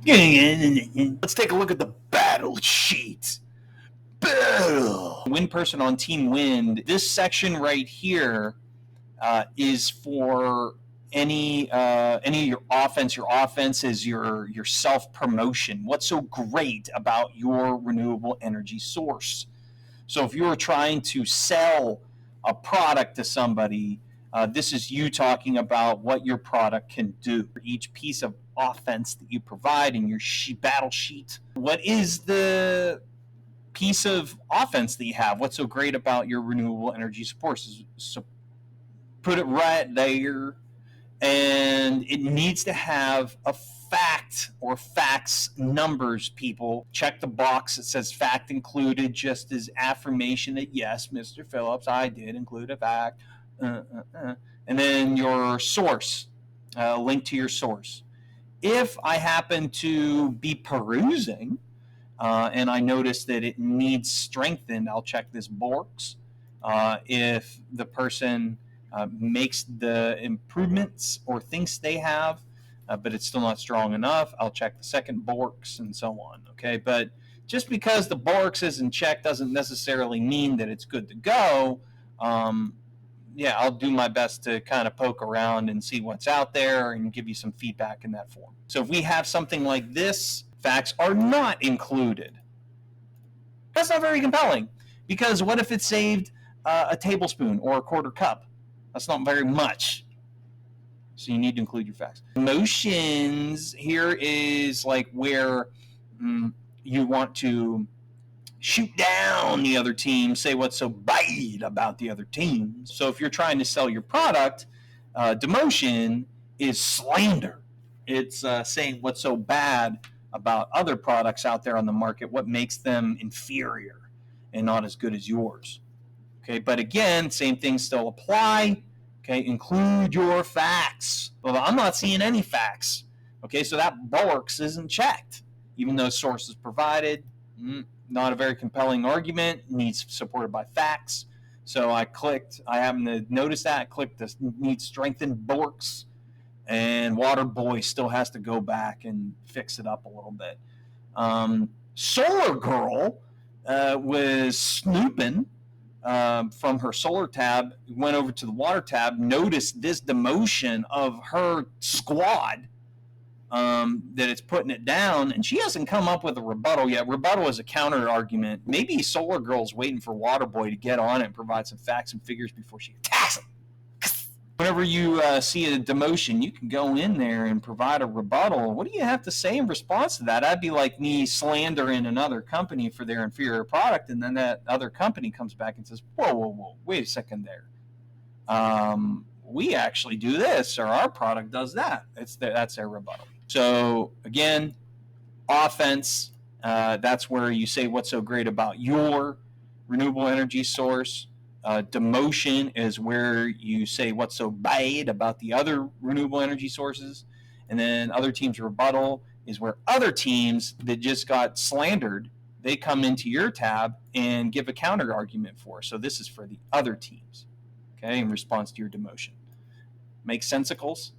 Let's take a look at the battle sheet. Battle. Wind person on Team Wind. This section right here is for any of your offense. Your offense is your self promotion. What's so great about your renewable energy source? So if you were trying to sell a product to somebody, this is you talking about what your product can do. For each piece of offense that you provide in your battle sheet, what is the piece of offense that you have? What's so great about your renewable energy sources? So put it right there, and it needs to have a fact or facts numbers. People check the box that says fact included, just as affirmation that yes, Mr. Phillips, I did include a fact. And then your source, link to your source. If I happen to be perusing and I notice that it needs strengthened, I'll check this box. If the person makes the improvements or thinks they have, but it's still not strong enough, I'll check the second Borks and so on. Okay, but just because the Borks isn't checked doesn't necessarily mean that it's good to go. Yeah, I'll do my best to kind of poke around and see what's out there and give you some feedback in that form. So if we have something like this, facts are not included. That's not very compelling, because what if it saved a tablespoon or a quarter cup? That's not very much. So you need to include your facts. Emotions here is like where you want to shoot down the other team, say what's so bad about the other team. So if you're trying to sell your product, demotion is slander. It's saying what's so bad about other products out there on the market, what makes them inferior and not as good as yours. Okay, but again, same things still apply. Okay, include your facts. Well, I'm not seeing any facts. Okay, so that box isn't checked, even though source is provided. Not a very compelling argument, needs supported by facts. So I happened to notice that, I clicked this needs strengthened Borks, and Waterboy still has to go back and fix it up a little bit. Solar Girl was snooping from her solar tab, went over to the water tab, noticed this demotion of her squad, that it's putting it down, and she hasn't come up with a rebuttal yet. Rebuttal is a counter argument. Maybe Solar Girl's waiting for Waterboy to get on it and provide some facts and figures before she attacks him. Whenever you see a demotion, you can go in there and provide a rebuttal. What do you have to say in response to that? That'd be like me slandering another company for their inferior product, and then that other company comes back and says, whoa, wait a second there. We actually do this, or our product does that. That's their rebuttal. So again, offense, that's where you say what's so great about your renewable energy source. Demotion is where you say what's so bad about the other renewable energy sources. And then other teams' rebuttal is where other teams that just got slandered, they come into your tab and give a counter argument for. So this is for the other teams, okay, in response to your demotion. Make sensicles?